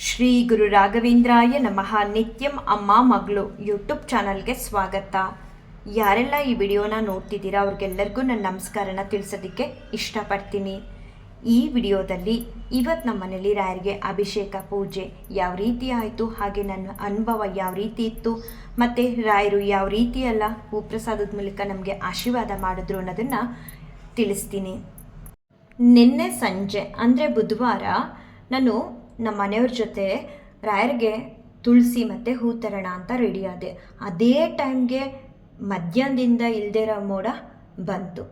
ಶ್ರೀ ಗುರು ರಾಘವೇಂದ್ರಾಯ ನಮಃ. ನಿತ್ಯಂ ಅಮ್ಮ ಮಗಳು ಯೂಟ್ಯೂಬ್ ಚಾನಲ್ಗೆ ಸ್ವಾಗತ. ಯಾರೆಲ್ಲ ಈ ವಿಡಿಯೋನ ನೋಡ್ತಿದ್ದೀರಾ ಅವ್ರಿಗೆಲ್ಲರಿಗೂ ನನ್ನ ನಮಸ್ಕಾರನ ತಿಳಿಸೋದಕ್ಕೆ ಇಷ್ಟಪಡ್ತೀನಿ. ಈ ವಿಡಿಯೋದಲ್ಲಿ ಇವತ್ತು ನಮ್ಮ ಮನೇಲಿ ರಾಯರಿಗೆ ಅಭಿಷೇಕ ಪೂಜೆ ಯಾವ ರೀತಿ ಆಯಿತು, ಹಾಗೆ ನನ್ನ ಅನುಭವ ಯಾವ ರೀತಿ ಇತ್ತು, ಮತ್ತು ರಾಯರು ಯಾವ ರೀತಿ ಎಲ್ಲ ಹೂಪ್ರಸಾದದ ಮೂಲಕ ನಮಗೆ ಆಶೀರ್ವಾದ ಮಾಡಿದ್ರು ಅನ್ನೋದನ್ನು ತಿಳಿಸ್ತೀನಿ. ನಿನ್ನೆ ಸಂಜೆ ಅಂದರೆ ಬುಧವಾರ ನಾನು ನಮ್ಮ ಮನೆಯವ್ರ ಜೊತೆ ರಾಯರಿಗೆ ತುಳಸಿ ಮತ್ತು ಹೂ ತರೋಣ ಅಂತ ರೆಡಿ ಆದೆ. ಅದೇ ಟೈಮ್ಗೆ ಮಧ್ಯಾಹ್ನದಿಂದ ಇಲ್ದಿರೋ ಮೋಡ ಬಂತು.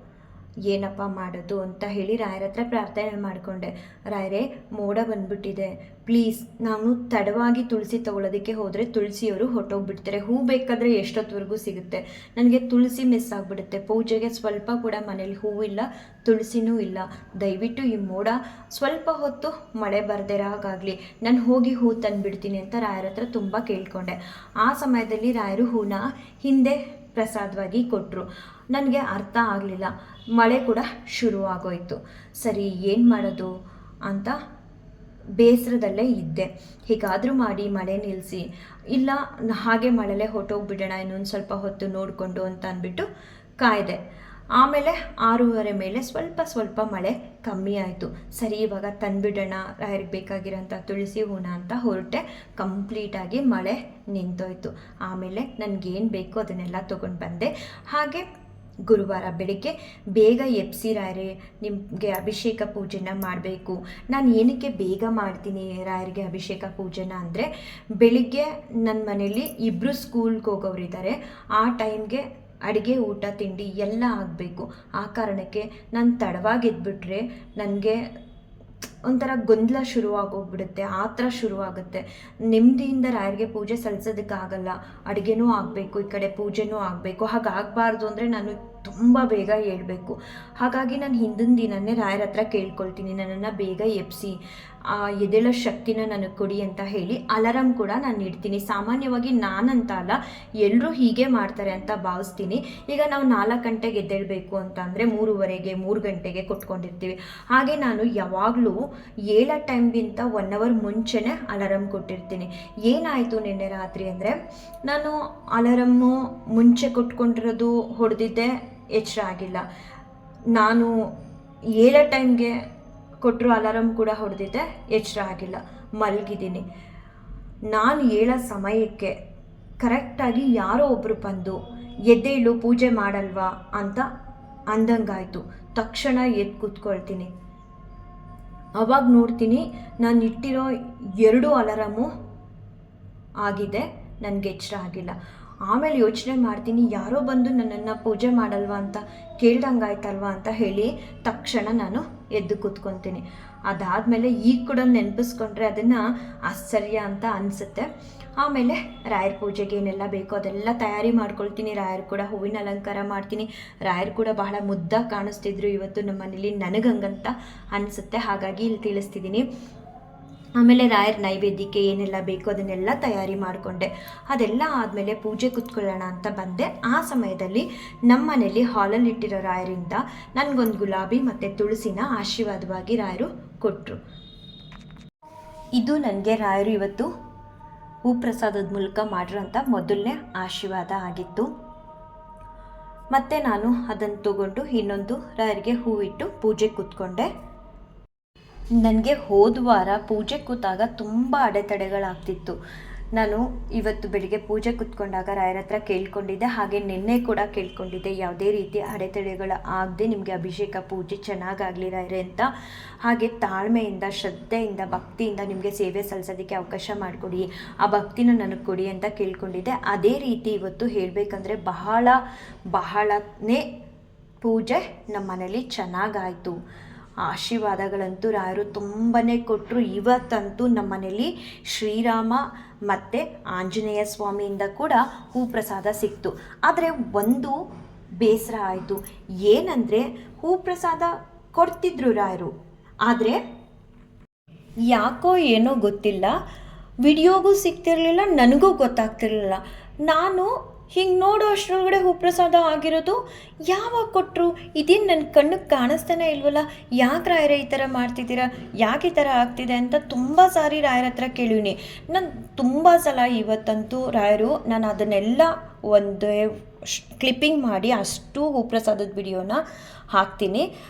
ಏನಪ್ಪ ಮಾಡೋದು ಅಂತ ಹೇಳಿ ರಾಯರ ಹತ್ರ ಪ್ರಾರ್ಥನೆ ಮಾಡಿಕೊಂಡೆ. ರಾಯರೇ, ಮೋಡ ಬಂದ್ಬಿಟ್ಟಿದೆ, ಪ್ಲೀಸ್ ನಾನು ತಡವಾಗಿ ತುಳಸಿ ತೊಗೊಳೋದಕ್ಕೆ ಹೋದರೆ ತುಳಸಿಯವರು ಹೊಟ್ಟೋಗ್ಬಿಡ್ತಾರೆ. ಹೂ ಬೇಕಾದರೆ ಎಷ್ಟೊತ್ತವರೆಗೂ ಸಿಗುತ್ತೆ, ನನಗೆ ತುಳಸಿ ಮಿಸ್ ಆಗಿಬಿಡುತ್ತೆ. ಪೂಜೆಗೆ ಸ್ವಲ್ಪ ಕೂಡ ಮನೇಲಿ ಹೂವಿಲ್ಲ, ತುಳಸಿನೂ ಇಲ್ಲ. ದಯವಿಟ್ಟು ಈ ಮೋಡ ಸ್ವಲ್ಪ ಹೊತ್ತು ಮಳೆ ಬರ್ದಿರಾಗಾಗಲಿ, ನಾನು ಹೋಗಿ ಹೂ ತಂದುಬಿಡ್ತೀನಿ ಅಂತ ರಾಯರ ಹತ್ರ ತುಂಬ ಕೇಳಿಕೊಂಡೆ. ಆ ಸಮಯದಲ್ಲಿ ರಾಯರು ಹೂನ ಹಿಂದೆ ಪ್ರಸಾದವಾಗಿ ಕೊಟ್ಟರು. ನನಗೆ ಅರ್ಥ ಆಗಲಿಲ್ಲ. ಮಳೆ ಕೂಡ ಶುರುವಾಗೋಯಿತು. ಸರಿ, ಏನು ಮಾಡೋದು ಅಂತ ಬೇಸರದಲ್ಲೇ ಇದ್ದೆ. ಹೀಗಾದರೂ ಮಾಡಿ ಮಳೆ ನಿಲ್ಲಿಸಿ, ಇಲ್ಲ ಹಾಗೆ ಮಳೆಲೇ ಹೊಟ್ಟೋಗ್ಬಿಡೋಣ ಇನ್ನೊಂದು ಸ್ವಲ್ಪ ಹೊತ್ತು ನೋಡಿಕೊಂಡು ಅಂತ ಅಂದ್ಬಿಟ್ಟು ಕಾಯ್ದೆ. ಆಮೇಲೆ 6:30 ಮೇಲೆ ಸ್ವಲ್ಪ ಮಳೆ ಕಮ್ಮಿ ಆಯಿತು. ಸರಿ, ಇವಾಗ ತಂದುಬಿಡೋಣ ರಾಯರಿಗೆ ಬೇಕಾಗಿರೋಂಥ ತುಳಸಿ ಹೂನ ಅಂತ ಹೊರಟೆ. ಕಂಪ್ಲೀಟಾಗಿ ಮಳೆ ನಿಂತೋಯ್ತು. ಆಮೇಲೆ ನನಗೇನು ಬೇಕೋ ಅದನ್ನೆಲ್ಲ ತೊಗೊಂಡು ಬಂದೆ. ಹಾಗೆ ಗುರುವಾರ ಬೆಳಿಗ್ಗೆ ಬೇಗ ಎಬ್ಸಿ ರಾಯರೇ, ನಿಮಗೆ ಅಭಿಷೇಕ ಪೂಜೆನ ಮಾಡಬೇಕು. ನಾನು ಏನಕ್ಕೆ ಬೇಗ ಮಾಡ್ತೀನಿ ರಾಯರಿಗೆ ಅಭಿಷೇಕ ಪೂಜೆನ ಅಂದರೆ, ಬೆಳಿಗ್ಗೆ ನನ್ನ ಮನೇಲಿ ಇಬ್ಬರು ಸ್ಕೂಲ್ಗೆ ಹೋಗೋರಿದ್ದಾರೆ. ಆ ಟೈಮ್ಗೆ ಅಡುಗೆ ಊಟ ತಿಂಡಿ ಎಲ್ಲ ಆಗಬೇಕು. ಆ ಕಾರಣಕ್ಕೆ ನಾನು ತಡವಾಗಿ ಎದ್ಬಿಟ್ರೆ ನನಗೆ ಒಂಥರ ಗೊಂದಲ ಶುರುವಾಗೋಗ್ಬಿಡುತ್ತೆ, ಆ ಥರ ಶುರುವಾಗುತ್ತೆ. ನೆಮ್ಮದಿಯಿಂದ ರಾಯರಿಗೆ ಪೂಜೆ ಸಲ್ಲಿಸೋದಕ್ಕಾಗಲ್ಲ. ಅಡುಗೆನೂ ಆಗಬೇಕು, ಈ ಕಡೆ ಪೂಜೆನೂ ಆಗಬೇಕು. ಹಾಗಾಗಬಾರ್ದು ಅಂದರೆ ನಾನು ತುಂಬ ಬೇಗ ಹೇಳ್ಬೇಕು. ಹಾಗಾಗಿ ನಾನು ಹಿಂದಿನ ದಿನವೇ ರಾಯರ ಹತ್ರ ಕೇಳ್ಕೊಳ್ತೀನಿ, ನನ್ನನ್ನು ಬೇಗ ಎಬ್ಸಿ ಆ ಎದ್ದೇಳೋ ಶಕ್ತಿನ ನನಗೆ ಕೊಡಿ ಅಂತ ಹೇಳಿ ಅಲಾರಾಮ್ ಕೂಡ ನಾನು ಇಡ್ತೀನಿ. ಸಾಮಾನ್ಯವಾಗಿ ನಾನಂತ ಅಲ್ಲ, ಎಲ್ಲರೂ ಹೀಗೆ ಮಾಡ್ತಾರೆ ಅಂತ ಭಾವಿಸ್ತೀನಿ. ಈಗ ನಾವು 4 ಗಂಟೆಗೆ ಎದ್ದೇಳಬೇಕು ಅಂತ ಅಂದರೆ 3:15 3 ಗಂಟೆಗೆ ಕೊಟ್ಕೊಂಡಿರ್ತೀವಿ. ಹಾಗೆ ನಾನು ಯಾವಾಗಲೂ ಏಳೋ ಟೈಮ್ಗಿಂತ 1 ಅವರ್ ಮುಂಚೆನೇ ಅಲಾರಾಮ್ ಕೊಟ್ಟಿರ್ತೀನಿ. ಏನಾಯಿತು ನಿನ್ನೆ ರಾತ್ರಿ ಅಂದರೆ, ನಾನು ಅಲಾರಾಮು ಮುಂಚೆ ಕೊಟ್ಕೊಂಡಿರೋದು ಹೊಡೆದಿದ್ದೆ, ಎಚ್ಚರ ಆಗಿಲ್ಲ. ನಾನು ಏಳೋ ಟೈಮ್ಗೆ ಕೊಟ್ಟರು ಅಲಾರಾಮ್ ಕೂಡ ಹೊಡೆದಿದ್ದೆ, ಎಚ್ಚರ ಆಗಿಲ್ಲ, ಮಲಗಿದ್ದೀನಿ. ನಾನು ಹೇಳೋ ಸಮಯಕ್ಕೆ ಕರೆಕ್ಟಾಗಿ ಯಾರೋ ಒಬ್ಬರು ಬಂದು ಎದ್ದೇಳು ಪೂಜೆ ಮಾಡಲ್ವಾ ಅಂತ ಅಂದಂಗಾಯಿತು. ತಕ್ಷಣ ಎದ್ದು ಕೂತ್ಕೊಳ್ತೀನಿ. ಅವಾಗ ನೋಡ್ತೀನಿ ನಾನು ಇಟ್ಟಿರೋ 2 ಅಲಾರಾಮು ಆಗಿದೆ, ನನಗೆ ಎಚ್ಚರ ಆಗಿಲ್ಲ. ಆಮೇಲೆ ಯೋಚನೆ ಮಾಡ್ತೀನಿ, ಯಾರೋ ಬಂದು ನನ್ನನ್ನು ಪೂಜೆ ಮಾಡಲ್ವಾ ಅಂತ ಕೇಳ್ದಂಗಾಯ್ತಲ್ವಾ ಅಂತ ಹೇಳಿ ತಕ್ಷಣ ನಾನು ಎದ್ದು ಕೂತ್ಕೊತೀನಿ. ಅದಾದಮೇಲೆ ಈಗ ಕೂಡ ನೆನಪಿಸ್ಕೊಂಡ್ರೆ ಅದನ್ನು ಆಶ್ಚರ್ಯ ಅಂತ ಅನಿಸುತ್ತೆ. ಆಮೇಲೆ ರಾಯರ ಪೂಜೆಗೆ ಏನೆಲ್ಲ ಬೇಕೋ ಅದೆಲ್ಲ ತಯಾರಿ ಮಾಡ್ಕೊಳ್ತೀನಿ. ರಾಯರು ಕೂಡ ಹೂವಿನ ಅಲಂಕಾರ ಮಾಡ್ತೀನಿ. ರಾಯರು ಕೂಡ ಬಹಳ ಮುದ್ದಾಗಿ ಕಾಣಿಸ್ತಿದ್ರು ಇವತ್ತು ನಮ್ಮ ಮನೇಲಿ, ನನಗಂಗಂತ ಅನಿಸುತ್ತೆ. ಹಾಗಾಗಿ ಇಲ್ಲಿ ತಿಳಿಸ್ತಿದ್ದೀನಿ. ಆಮೇಲೆ ರಾಯರ ನೈವೇದ್ಯಕ್ಕೆ ಏನೆಲ್ಲ ಬೇಕೋ ಅದನ್ನೆಲ್ಲ ತಯಾರಿ ಮಾಡಿಕೊಂಡೆ. ಅದೆಲ್ಲ ಆದಮೇಲೆ ಪೂಜೆ ಕೂತ್ಕೊಳ್ಳೋಣ ಅಂತ ಬಂದೆ. ಆ ಸಮಯದಲ್ಲಿ ನಮ್ಮ ಮನೇಲಿ ಹಾಲಲ್ಲಿ ಇಟ್ಟಿರೋ ರಾಯರಿಂದ ನನಗೊಂದು ಗುಲಾಬಿ ಮತ್ತು ತುಳಸಿನ ಆಶೀರ್ವಾದವಾಗಿ ರಾಯರು ಕೊಟ್ಟರು. ಇದು ನನಗೆ ರಾಯರು ಇವತ್ತು ಹೂಪ್ರಸಾದದ ಮೂಲಕ ಮಾಡಿರೋಂಥ ಮೊದಲನೇ ಆಶೀರ್ವಾದ ಆಗಿತ್ತು. ಮತ್ತು ನಾನು ಅದನ್ನು ತಗೊಂಡು ಇನ್ನೊಂದು ರಾಯರಿಗೆ ಹೂವಿಟ್ಟು ಪೂಜೆ ಕೂತ್ಕೊಂಡೆ. ನನಗೆ ಹೋದ ವಾರ ಪೂಜೆ ಕೂತಾಗ ತುಂಬ ಅಡೆತಡೆಗಳಾಗ್ತಿತ್ತು. ನಾನು ಇವತ್ತು ಬೆಳಿಗ್ಗೆ ಪೂಜೆ ಕೂತ್ಕೊಂಡಾಗ ರಾಯರ ಹತ್ರ ಕೇಳ್ಕೊಂಡಿದ್ದೆ, ಹಾಗೆ ನಿನ್ನೆ ಕೂಡ ಕೇಳ್ಕೊಂಡಿದ್ದೆ, ಯಾವುದೇ ರೀತಿ ಅಡೆತಡೆಗಳು ಆಗದೆ ನಿಮಗೆ ಅಭಿಷೇಕ ಪೂಜೆ ಚೆನ್ನಾಗಾಗಲಿ ರಾಯರೇ ಅಂತ. ಹಾಗೆ ತಾಳ್ಮೆಯಿಂದ, ಶ್ರದ್ಧೆಯಿಂದ, ಭಕ್ತಿಯಿಂದ ನಿಮಗೆ ಸೇವೆ ಸಲ್ಲಿಸೋದಕ್ಕೆ ಅವಕಾಶ ಮಾಡಿಕೊಡಿ, ಆ ಭಕ್ತಿನ ನನಗೆ ಕೊಡಿ ಅಂತ ಕೇಳ್ಕೊಂಡಿದ್ದೆ. ಅದೇ ರೀತಿ ಇವತ್ತು ಹೇಳಬೇಕಂದ್ರೆ ಬಹಳನೇ ಪೂಜೆ ನಮ್ಮ ಮನೇಲಿ ಚೆನ್ನಾಗಾಯಿತು. ಆಶೀರ್ವಾದಗಳಂತೂ ರಾಯರು ತುಂಬಾ ಕೊಟ್ಟರು. ಇವತ್ತಂತೂ ನಮ್ಮ ಮನೇಲಿ ಶ್ರೀರಾಮ ಮತ್ತು ಆಂಜನೇಯ ಸ್ವಾಮಿಯಿಂದ ಕೂಡ ಹೂಪ್ರಸಾದ ಸಿಕ್ತು. ಆದರೆ ಒಂದು ಬೇಸರ ಆಯಿತು. ಏನಂದರೆ, ಹೂಪ್ರಸಾದ ಕೊಡ್ತಿದ್ರು ರಾಯರು, ಆದರೆ ಯಾಕೋ ಏನೋ ಗೊತ್ತಿಲ್ಲ, ವಿಡಿಯೋಗೂ ಸಿಗ್ತಿರಲಿಲ್ಲ, ನನಗೂ ಗೊತ್ತಾಗ್ತಿರಲಿಲ್ಲ. ನಾನು ಹಿಂಗೆ ನೋಡೋ ಅಷ್ಟರೊಳಗಡೆ ಹೂಪ್ರಸಾದ ಆಗಿರೋದು. ಯಾವಾಗ ಕೊಟ್ಟರು? ಇದೇನು ನನ್ನ ಕಣ್ಣಿಗೆ ಕಾಣಿಸ್ತಾನೆ ಇಲ್ವಲ್ಲ, ಯಾಕೆ ರಾಯರೇ ಈ ಥರ ಮಾಡ್ತಿದ್ದೀರಾ, ಯಾಕೆ ಈ ಥರ ಆಗ್ತಿದೆ ಅಂತ ತುಂಬ ಸಾರಿ ರಾಯರ ಹತ್ರ ಕೇಳಿವ್ನಿ. ನಾನು ತುಂಬ ಸಲ ಇವತ್ತಂತೂ ರಾಯರು ನಾನು ಅದನ್ನೆಲ್ಲ ಒಂದೇ ಕ್ಲಿಪ್ಪಿಂಗ್ ಮಾಡಿ ಅಷ್ಟು ಹೂಪ್ರಸಾದದ ವಿಡಿಯೋನ ಹಾಕ್ತೀನಿ.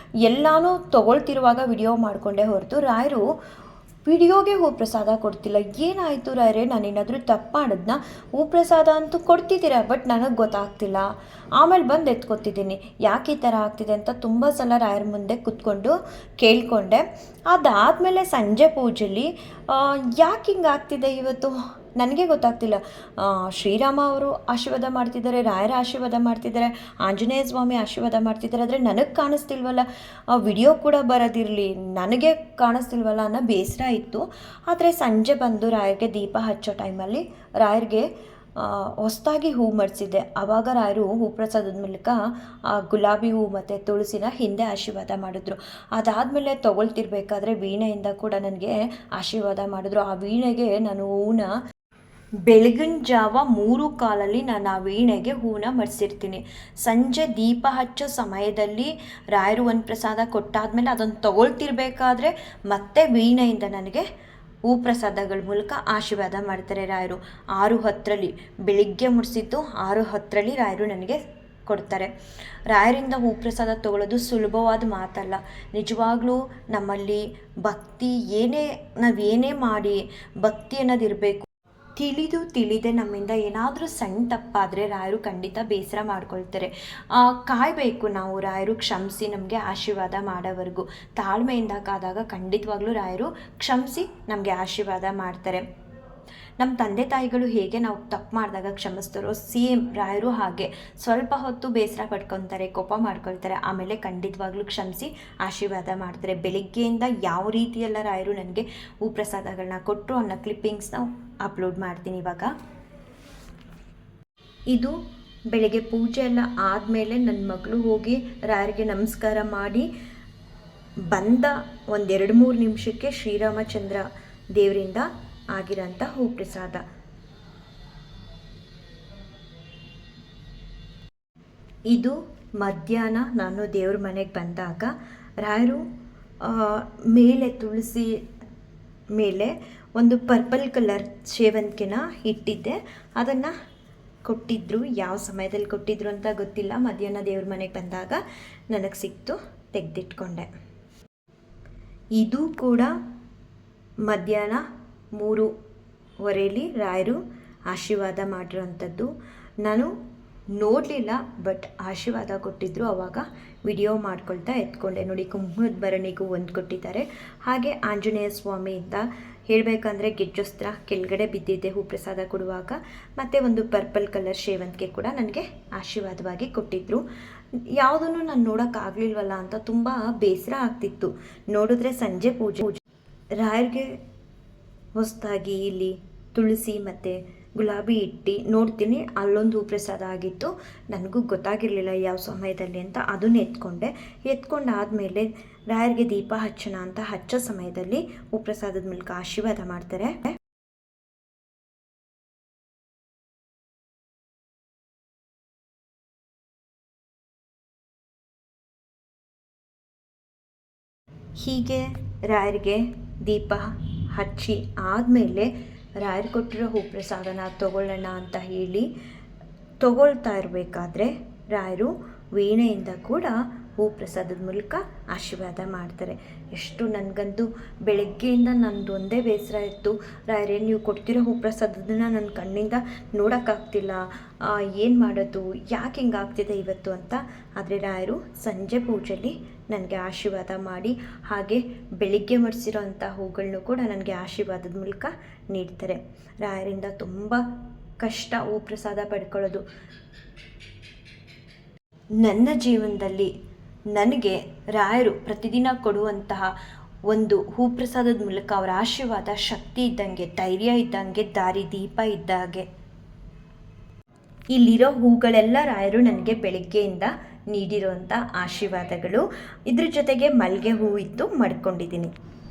ಎಲ್ಲನೂ ತೊಗೊಳ್ತಿರುವಾಗ ವಿಡಿಯೋ ಮಾಡಿಕೊಂಡೇ ಹೊರತು ರಾಯರು ವಿಡಿಯೋಗೆ ಹೂಪ್ರಸಾದ ಕೊಡ್ತಿಲ್ಲ. ಏನಾಯಿತು ರಾಯರೇ, ನಾನೇನಾದರೂ ತಪ್ಪು ಮಾಡಿದ್ನ? ಹೂಪ್ರಸಾದ ಅಂತೂ ಕೊಡ್ತಿದ್ದೀರಾ, ಬಟ್ ನನಗೆ ಗೊತ್ತಾಗ್ತಿಲ್ಲ. ಆಮೇಲೆ ಬಂದು ಎತ್ಕೊತಿದ್ದೀನಿ ಯಾಕೆ ಈ ಥರ ಆಗ್ತಿದೆ ಅಂತ ತುಂಬ ಸಲ ರಾಯರ ಮುಂದೆ ಕೂತ್ಕೊಂಡು ಕೇಳಿಕೊಂಡೆ. ಅದಾದಮೇಲೆ ಸಂಜೆ ಪೂಜೆಯಲ್ಲಿ ಯಾಕೆ ಹಿಂಗೆ ಆಗ್ತಿದೆ ಇವತ್ತು ನನಗೆ ಗೊತ್ತಾಗ್ತಿಲ್ಲ. ಶ್ರೀರಾಮ ಅವರು ಆಶೀರ್ವಾದ ಮಾಡ್ತಿದ್ದಾರೆ, ರಾಯರ ಆಶೀರ್ವಾದ ಮಾಡ್ತಿದ್ದಾರೆ, ಆಂಜನೇಯ ಸ್ವಾಮಿ ಆಶೀರ್ವಾದ ಮಾಡ್ತಿದ್ದಾರೆ, ಆದರೆ ನನಗೆ ಕಾಣಿಸ್ತಿಲ್ವಲ್ಲ, ವಿಡಿಯೋ ಕೂಡ ಬರೋದಿರಲಿ ನನಗೆ ಕಾಣಿಸ್ತಿಲ್ವಲ್ಲ ಅನ್ನೋ ಬೇಸರ ಇತ್ತು. ಆದರೆ ಸಂಜೆ ಬಂದು ರಾಯರಿಗೆ ದೀಪ ಹಚ್ಚೋ ಟೈಮಲ್ಲಿ ರಾಯರಿಗೆ ಹೊಸದಾಗಿ ಹೂ ಮಡಿಸಿದ್ದೆ. ಆವಾಗ ರಾಯರು ಹೂಪ್ರಸಾದದ ಮೂಲಕ ಗುಲಾಬಿ ಹೂ ಮತ್ತು ತುಳಸಿನ ಹಿಂದೆ ಆಶೀರ್ವಾದ ಮಾಡಿದ್ರು. ಅದಾದಮೇಲೆ ತೊಗೊಳ್ತಿರ್ಬೇಕಾದ್ರೆ ವೀಣೆಯಿಂದ ಕೂಡ ನನಗೆ ಆಶೀರ್ವಾದ ಮಾಡಿದ್ರು. ಆ ವೀಣೆಗೆ ನಾನು ಹೂನ ಬೆಳಗಿನ ಜಾವ 3:15 ನಾನು ಆ ವೀಣೆಗೆ ಹೂನ ಮಡಿಸಿರ್ತೀನಿ. ಸಂಜೆ ದೀಪ ಹಚ್ಚೋ ಸಮಯದಲ್ಲಿ ರಾಯರು ಒಂದು ಪ್ರಸಾದ ಕೊಟ್ಟಾದಮೇಲೆ ಅದನ್ನು ತೊಗೊಳ್ತಿರ್ಬೇಕಾದ್ರೆ ಮತ್ತೆ ವೀಣೆಯಿಂದ ನನಗೆ ಹೂ ಪ್ರಸಾದಗಳ ಮೂಲಕ ಆಶೀರ್ವಾದ ಮಾಡ್ತಾರೆ ರಾಯರು. 6:10 ಬೆಳಿಗ್ಗೆ ಮುಡಿಸಿದ್ದು 6:10 ರಾಯರು ನನಗೆ ಕೊಡ್ತಾರೆ. ರಾಯರಿಂದ ಹೂ ಪ್ರಸಾದ ತೊಗೊಳ್ಳೋದು ಸುಲಭವಾದ ಮಾತಲ್ಲ. ನಿಜವಾಗ್ಲೂ ನಮ್ಮಲ್ಲಿ ಭಕ್ತಿ ನಾವೇನೇ ಮಾಡಿ ಭಕ್ತಿ ಅನ್ನೋದಿರಬೇಕು. ತಿಳಿದೆ ನಮ್ಮಿಂದ ಏನಾದರೂ ಸಣ್ಣ ತಪ್ಪಾದರೆ ರಾಯರು ಖಂಡಿತ ಬೇಸರ ಮಾಡ್ಕೊಳ್ತಾರೆ. ಕಾಯಬೇಕು ನಾವು ರಾಯರು ಕ್ಷಮಿಸಿ ನಮಗೆ ಆಶೀರ್ವಾದ ಮಾಡೋವರೆಗೂ. ತಾಳ್ಮೆಯಿಂದ ಕಾದಾಗ ಖಂಡಿತವಾಗ್ಲೂ ರಾಯರು ಕ್ಷಮಿಸಿ ನಮಗೆ ಆಶೀರ್ವಾದ ಮಾಡ್ತಾರೆ. ನಮ್ಮ ತಂದೆ ತಾಯಿಗಳು ಹೇಗೆ ನಾವು ತಪ್ಪು ಮಾಡಿದಾಗ ಕ್ಷಮಿಸ್ತಾರೋ ಸೇಮ್ ರಾಯರು ಹಾಗೆ ಸ್ವಲ್ಪ ಹೊತ್ತು ಬೇಸರ ಪಡ್ಕೊತಾರೆ, ಕೋಪ ಮಾಡ್ಕೊಳ್ತಾರೆ, ಆಮೇಲೆ ಖಂಡಿತವಾಗ್ಲೂ ಕ್ಷಮಿಸಿ ಆಶೀರ್ವಾದ ಮಾಡ್ತಾರೆ. ಬೆಳಿಗ್ಗೆಯಿಂದ ಯಾವ ರೀತಿಯೆಲ್ಲ ರಾಯರು ನನಗೆ ಹೂ ಪ್ರಸಾದಗಳನ್ನ ಕೊಟ್ಟರು ಅನ್ನೋ ಕ್ಲಿಪ್ಪಿಂಗ್ಸ್ನ ಅಪ್ಲೋಡ್ ಮಾಡ್ತೀನಿ ಇವಾಗ. ಇದು ಬೆಳಗ್ಗೆ ಪೂಜೆ ಎಲ್ಲ ಆದಮೇಲೆ ನನ್ನ ಮಗಳು ಹೋಗಿ ರಾಯರಿಗೆ ನಮಸ್ಕಾರ ಮಾಡಿ ಬಂದ 1-2-3 ನಿಮಿಷಕ್ಕೆ ಶ್ರೀರಾಮಚಂದ್ರ ದೇವರಿಂದ ಆಗಿರೋಂಥ ಹೂ ಪ್ರಸಾದ. ಇದು ಮಧ್ಯಾಹ್ನ ನಾನು ದೇವ್ರ ಮನೆಗೆ ಬಂದಾಗ ರಾಯರು ಮೇಲೆ ತುಳಸಿ ಮೇಲೆ ಒಂದು ಪರ್ಪಲ್ ಕಲರ್ ಸೇವಂತಿಗೆನ ಇಟ್ಟಿದ್ದೆ. ಅದನ್ನು ಕೊಟ್ಟಿದ್ದರು, ಯಾವ ಸಮಯದಲ್ಲಿ ಕೊಟ್ಟಿದ್ರು ಅಂತ ಗೊತ್ತಿಲ್ಲ. ಮಧ್ಯಾಹ್ನ ದೇವ್ರ ಮನೆಗೆ ಬಂದಾಗ ನನಗೆ ಸಿಕ್ತು, ತೆಗೆದಿಟ್ಕೊಂಡೆ. ಇದು ಕೂಡ ಮಧ್ಯಾಹ್ನ 3:15 ರಾಯರು ಆಶೀರ್ವಾದ ಮಾಡಿರೋವಂಥದ್ದು. ನಾನು ನೋಡಲಿಲ್ಲ, ಬಟ್ ಆಶೀರ್ವಾದ ಕೊಟ್ಟಿದ್ದರು. ಆವಾಗ ವಿಡಿಯೋ ಮಾಡ್ಕೊಳ್ತಾ ಎತ್ಕೊಂಡೆ. ನೋಡಿ, ಕುಂಕುಮದ ಭರಣಿಗೂ ಒಂದು ಕೊಟ್ಟಿದ್ದಾರೆ. ಹಾಗೆ ಆಂಜನೇಯ ಸ್ವಾಮಿಯಿಂದ ಹೇಳಬೇಕಂದ್ರೆ ಗೆಜ್ಜಸ್ತ್ರ ಕೆಳಗಡೆ ಬಿದ್ದಿದ್ದೆ ಹೂ ಪ್ರಸಾದ ಕೊಡುವಾಗ. ಮತ್ತು ಒಂದು ಪರ್ಪಲ್ ಕಲರ್ ಸೇವಂತಿಗೆ ಕೂಡ ನನಗೆ ಆಶೀರ್ವಾದವಾಗಿ ಕೊಟ್ಟಿದ್ದರು. ಯಾವುದನ್ನು ನಾನು ನೋಡೋಕ್ಕಾಗಲಿಲ್ವಲ್ಲ ಅಂತ ತುಂಬ ಬೇಸರ ಆಗ್ತಿತ್ತು. ನೋಡಿದ್ರೆ ಸಂಜೆ ಪೂಜೆ ರಾಯರಿಗೆ ಹೊಸದಾಗಿ ಇಲ್ಲಿ ತುಳಸಿ ಮತ್ತು ಗುಲಾಬಿ ಇಟ್ಟು ನೋಡ್ತೀನಿ, ಅಲ್ಲೊಂದು ಹೂ ಪ್ರಸಾದ ಆಗಿತ್ತು. ನನಗೂ ಗೊತ್ತಾಗಿರಲಿಲ್ಲ ಯಾವ ಸಮಯದಲ್ಲಿ ಅಂತ. ಅದನ್ನು ಎತ್ಕೊಂಡಾದಮೇಲೆ ರಾಯರಿಗೆ ದೀಪ ಹಚ್ಚೋಣ ಅಂತ ಹಚ್ಚೋ ಸಮಯದಲ್ಲಿ ಹೂ ಪ್ರಸಾದದ ಮೂಲಕ ಆಶೀರ್ವಾದ ಮಾಡ್ತಾರೆ. ಹೀಗೆ ರಾಯರಿಗೆ ದೀಪ ಹಚ್ಚಿ ಆದಮೇಲೆ ರಾಯರು ಕೊಟ್ಟಿರೋ ಹೂ ಪ್ರಸಾದನ ತೊಗೊಳ್ಳೋಣ ಅಂತ ಹೇಳಿ ತೊಗೊಳ್ತಾ ಇರಬೇಕಾದ್ರೆ ರಾಯರು ವೀಣೆಯಿಂದ ಕೂಡ ಹೂ ಪ್ರಸಾದದ ಮೂಲಕ ಆಶೀರ್ವಾದ ಮಾಡ್ತಾರೆ. ಎಷ್ಟು ನನಗಂತೂ ಬೆಳಗ್ಗೆಯಿಂದ ನಂದು ಒಂದೇ ಬೇಸರ ಇತ್ತು, ರಾಯರೇ ನೀವು ಕೊಡ್ತಿರೋ ಹೂ ಪ್ರಸಾದದನ್ನ ನನ್ನ ಕಣ್ಣಿಂದ ನೋಡೋಕ್ಕಾಗ್ತಿಲ್ಲ, ಏನು ಮಾಡೋದು, ಯಾಕೆ ಹಿಂಗಾಗ್ತಿದೆ ಇವತ್ತು ಅಂತ. ಆದರೆ ರಾಯರು ಸಂಜೆ ಪೂಜೆಯಲ್ಲಿ ನನಗೆ ಆಶೀರ್ವಾದ ಮಾಡಿ ಹಾಗೆ ಬೆಳಿಗ್ಗೆ ಮಡಿಸಿರೋ ಅಂಥ ಹೂಗಳನ್ನೂ ಕೂಡ ನನಗೆ ಆಶೀರ್ವಾದದ ಮೂಲಕ ನೀಡ್ತಾರೆ. ರಾಯರಿಂದ ತುಂಬ ಕಷ್ಟ ಹೂ ಪ್ರಸಾದ ಪಡ್ಕೊಳ್ಳೋದು. ನನ್ನ ಜೀವನದಲ್ಲಿ ನನಗೆ ರಾಯರು ಪ್ರತಿದಿನ ಕೊಡುವಂತಹ ಒಂದು ಹೂ ಪ್ರಸಾದದ ಮೂಲಕ ಅವರ ಆಶೀರ್ವಾದ ಶಕ್ತಿ ಇದ್ದಂಗೆ, ಧೈರ್ಯ ಇದ್ದಂಗೆ, ದಾರಿ ದೀಪ ಇದ್ದಾಗೆ. ಇಲ್ಲಿರೋ ಹೂಗಳೆಲ್ಲ ರಾಯರು ನನಗೆ ಬೆಳಗ್ಗೆಯಿಂದ ನೀಡಿರೋಂಥ ಆಶೀರ್ವಾದಗಳು. ಇದ್ರ ಜೊತೆಗೆ ಮಲ್ಲಿಗೆ ಹೂ ಇತ್ತು ಮಡ್ಕೊಂಡಿದ್ದೀನಿ.